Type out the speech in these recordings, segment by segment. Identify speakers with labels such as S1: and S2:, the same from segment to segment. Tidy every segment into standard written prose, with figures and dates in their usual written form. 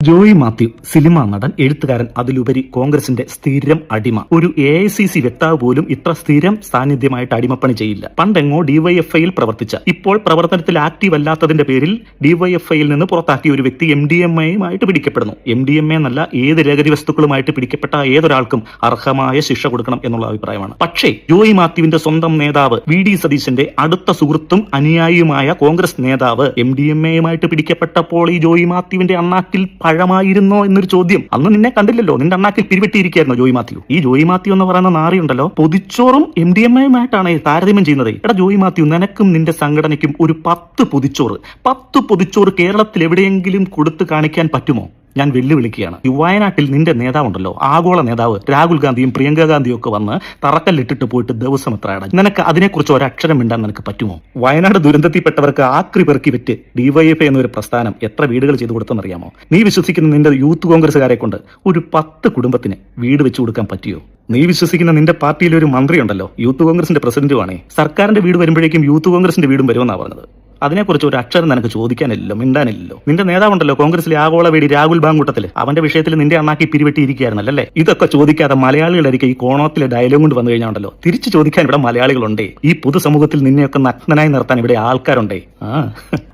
S1: Joy Mathew cinema നടൻ, എഴുത്തുകാരൻ, അതിലുപരി കോൺഗ്രസിന്റെ സ്ഥിരം അടിമ. ഒരു AICC വക്താവ് പോലും ഇത്ര സ്ഥിരം സാന്നിധ്യമായിട്ട് അടിമപ്പണി ചെയ്യില്ല. പണ്ടെങ്ങോ DYFIയിൽ പ്രവർത്തിച്ച, ഇപ്പോൾ പ്രവർത്തനത്തിൽ ആക്റ്റീവ് അല്ലാത്തതിന്റെ പേരിൽ DYFIയിൽ നിന്ന് പുറത്താക്കിയ ഒരു വ്യക്തി MDMAയുമായിട്ട് പിടിക്കപ്പെടുന്നു. MDMA എന്നല്ല, ഏത് ലഹരി വസ്തുക്കളുമായിട്ട് പിടിക്കപ്പെട്ട ഏതൊരാൾക്കും അർഹമായ ശിക്ഷ കൊടുക്കണം എന്നുള്ള അഭിപ്രായമാണ്. പക്ഷേ ജോയി മാത്യുവിന്റെ സ്വന്തം നേതാവ് VD സതീശന്റെ അടുത്ത സുഹൃത്തും അനുയായിയുമായ കോൺഗ്രസ് നേതാവ് MDMAയുമായിട്ട് പിടിക്കപ്പെട്ടപ്പോൾ ഈ ജോയി മാത്യുവിന്റെ അണ്ണാക്കിൽ പഴമായിരുന്നോ എന്നൊരു ചോദ്യം. അന്ന് നിന്നെ കണ്ടില്ലല്ലോ, നിന്റെ അണ്ണാക്കിൽ പിരിവെട്ടിയിരിക്കുകയായിരുന്നു ജോയി മാത്യു. ഈ ജോയി മാത്യു എന്ന് പറയുന്ന നാറിയുണ്ടല്ലോ, പൊതിച്ചോറും MDMAയുമായിട്ടാണ് താരതമ്യം ചെയ്യുന്നത്. എടാ ജോയി മാത്യു, നിനക്കും നിന്റെ സംഘടനയ്ക്കും ഒരു 10 പൊതിച്ചോറ് കേരളത്തിൽ എവിടെയെങ്കിലും കൊടുത്തു കാണിക്കാൻ പറ്റുമോ? ഞാൻ വെല്ലുവിളിക്കുകയാണ്. ഈ വയനാട്ടിൽ നിന്റെ നേതാവുണ്ടല്ലോ, ആഗോള നേതാവ് രാഹുൽ ഗാന്ധിയും പ്രിയങ്ക ഗാന്ധിയും ഒക്കെ വന്ന് തറക്കല്ലിട്ടിട്ട് പോയിട്ട് ദിവസം എത്രയാണ്? നിനക്ക് അതിനെക്കുറിച്ച് ഒരക്ഷരം മിണ്ടാൻ നിനക്ക് പറ്റുമോ? വയനാട് ദുരന്തത്തിൽപ്പെട്ടവർക്ക് ആക്രി പെറുക്കി വെറ്റ് DYFI എന്നൊരു പ്രസ്ഥാനം എത്ര വീടുകൾ ചെയ്തു കൊടുത്തെന്നറിയാമോ? നീ വിശ്വസിക്കുന്ന നിന്റെ യൂത്ത് കോൺഗ്രസ്സുകാരെ കൊണ്ട് ഒരു 10 കുടുംബത്തിന് വീട് വെച്ചു കൊടുക്കാൻ പറ്റിയോ? നീ വിശ്വസിക്കുന്ന നിന്റെ പാർട്ടിയിലെ ഒരു മന്ത്രി ഉണ്ടല്ലോ, യൂത്ത് കോൺഗ്രസിന്റെ പ്രസിഡന്റുമാണേ, സർക്കാരിന്റെ വീട് വരുമ്പോഴേക്കും യൂത്ത് കോൺഗ്രസിന്റെ വീടും വരുമെന്നാണ് പറഞ്ഞത്. അതിനെക്കുറിച്ച് ഒരു അക്ഷരം നിനക്ക് ചോദിക്കാനില്ലല്ലോ, മിണ്ടാനില്ലല്ലോ. നിന്റെ നേതാവുണ്ടല്ലോ കോൺഗ്രസിലെ ആഗോള വേടി രാഹുൽ ബാങ്കൂട്ടത്തിൽ, അവന്റെ വിഷയത്തിൽ നിന്റെ അണ്ണാക്കി പിരിവെട്ടിയിരിക്കുകയായിരുന്നല്ലേ. ഇതൊക്കെ ചോദിക്കാതെ മലയാളികളായിരിക്കും ഈ കോണത്തിലെ ഡയലോഗ് കൊണ്ട് വന്നു കഴിഞ്ഞാണ്ടല്ലോ തിരിച്ചു ചോദിക്കാൻ ഇവിടെ മലയാളികളുണ്ടേ. ഈ പൊതുസമൂഹത്തിൽ നിന്നെയൊക്കെ നഗ്നനായി നിർത്താൻ ഇവിടെ ആൾക്കാരുണ്ടേ.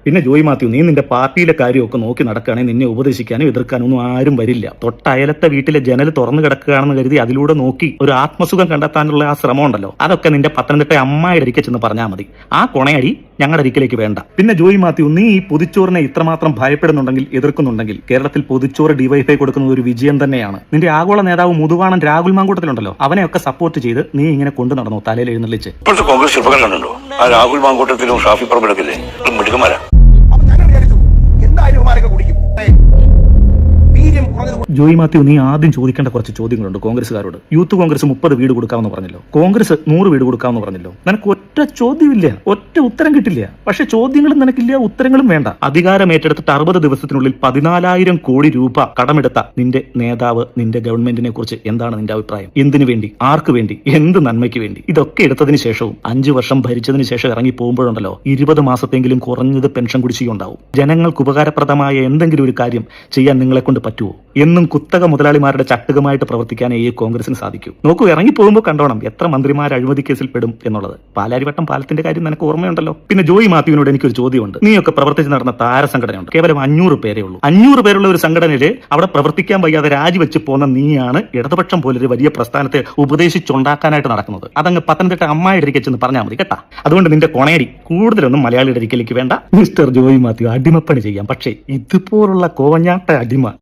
S1: പിന്നെ ജോയി മാത്യു, നീ നിന്റെ പാർട്ടിയിലെ കാര്യമൊക്കെ നോക്കി നടക്കുകയാണെങ്കിൽ നിന്നെ ഉപദേശിക്കാനും എതിർക്കാനും ഒന്നും ആരും വരില്ല. തൊട്ടയലത്തെ വീട്ടിലെ ജനൽ തുറന്നു കിടക്കുകയാണെന്ന് കരുതി അതിലൂടെ നോക്കി ഒരു ആത്മസുഖം കണ്ടെത്താനുള്ള ആ ശ്രമം ഉണ്ടല്ലോ, അതൊക്കെ നിന്റെ പത്തനംതിട്ട അമ്മായിയുടെ അരികെ ചെന്ന് പറഞ്ഞാൽ മതി. ആ കൊണയടി ഞങ്ങളുടെ അരികിലേക്ക് വേണ്ട. പിന്നെ ജോയി മാത്യു, നീ ഈ പൊതിച്ചോറിനെ ഇത്രമാത്രം ഭയപ്പെടുന്നുണ്ടെങ്കിൽ, എതിർക്കുന്നുണ്ടെങ്കിൽ, കേരളത്തിൽ പൊതിച്ചോറ് DYFI കൊടുക്കുന്നത് ഒരു വിജയം തന്നെയാണ്. നിന്റെ ആഗോള നേതാവ് മുതുവാണൻ രാഹുൽ മാങ്കൂട്ടത്തിലുണ്ടല്ലോ, അവനെയൊക്കെ സപ്പോർട്ട് ചെയ്ത് നീ ഇങ്ങനെ കൊണ്ടു നടന്നു തലയിൽ എഴുന്നള്ളിച്ച്.
S2: കോൺഗ്രസ് ചെറുപ്പക്കാർ കണ്ടോ ആ രാഹുൽ മാങ്കൂട്ടത്തിലും ഷാഫി പറമ്പിലൊക്കെ മിടുക്കന്മാരാ.
S1: ജോയി മാത്യു, നീ ആദ്യം ചോദിക്കേണ്ട കുറച്ച് ചോദ്യങ്ങളുണ്ട് കോൺഗ്രസ്സുകാരോട്. യൂത്ത് കോൺഗ്രസ് 30 വീട് കൊടുക്കാമെന്ന് പറഞ്ഞല്ലോ, കോൺഗ്രസ് 100 വീട് കൊടുക്കാമെന്ന് പറഞ്ഞല്ലോ. നിനക്ക് ഒറ്റ ചോദ്യമില്ല, ഒറ്റ ഉത്തരം കിട്ടില്ല. പക്ഷെ ചോദ്യങ്ങളും നിനക്കില്ല, ഉത്തരങ്ങളും വേണ്ട. അധികാരം ഏറ്റെടുത്തിട്ട് 60 ദിവസത്തിനുള്ളിൽ 14,000 കോടി രൂപ കടമെടുത്ത നിന്റെ നേതാവ്, നിന്റെ ഗവൺമെന്റിനെ കുറിച്ച് എന്താണ് നിന്റെ അഭിപ്രായം? എന്തിനു വേണ്ടി, ആർക്ക് വേണ്ടി, എന്ത് നന്മയ്ക്ക് വേണ്ടി? ഇതൊക്കെ എടുത്തതിന് ശേഷവും 5 വർഷം ഭരിച്ചതിന് ശേഷം ഇറങ്ങി പോകുമ്പോഴുണ്ടല്ലോ 20 മാസത്തെങ്കിലും കുറഞ്ഞത് പെൻഷൻ കുടിശ്ശികയുണ്ടാവും. ജനങ്ങൾക്ക് ഉപകാരപ്രദമായ എന്തെങ്കിലും ഒരു കാര്യം ചെയ്യാൻ നിങ്ങളെ കൊണ്ട് പറ്റുമോ? എന്നും കുത്തക മുതലാളിമാരുടെ ചട്ടുകമായിട്ട് പ്രവർത്തിക്കാനേ ഈ കോൺഗ്രസിന് സാധിക്കൂ. നോക്കൂ, ഇറങ്ങി പോകുമ്പോൾ കണ്ടോണം എത്ര മന്ത്രിമാർ അഴിമതി കേസിൽ പെടും എന്നുള്ളത്. പാലാരിവട്ടം പാലത്തിന്റെ കാര്യം നിനക്ക് ഓർമ്മയുണ്ടല്ലോ. പിന്നെ ജോയി മാത്യുവിനോട് എനിക്കൊരു ചോദ്യമുണ്ട്. നീയൊക്കെ പ്രവർത്തിച്ച് നടന്ന താരസംഘടനയുണ്ട്, കേവലം 500 പേരേ ഉള്ളൂ. 500 പേരുള്ള ഒരു സംഘടനയിൽ അവിടെ പ്രവർത്തിക്കാൻ വയ്യാതെ രാജിവെച്ച് പോകുന്ന നീയാണ് ഇടതുപക്ഷം പോലൊരു വലിയ പ്രസ്ഥാനത്തെ ഉപദേശിച്ചുണ്ടാക്കാനായിട്ട് നടക്കുന്നത്. അതങ്ങ് പത്തനംതിട്ട അമ്മായിയുടെ അരികെ ചെന്ന് പറഞ്ഞാൽ മതി കേട്ടാ. അതുകൊണ്ട് നിന്റെ കൊണയടി കൂടുതലൊന്നും മലയാളിയുടെ അരികിലേക്ക് വേണ്ട. മിസ്റ്റർ ജോയി മാത്യു, അടിമപ്പണി ചെയ്യാം, പക്ഷേ ഇതുപോലുള്ള കോവഞ്ഞാട്ട അടിമ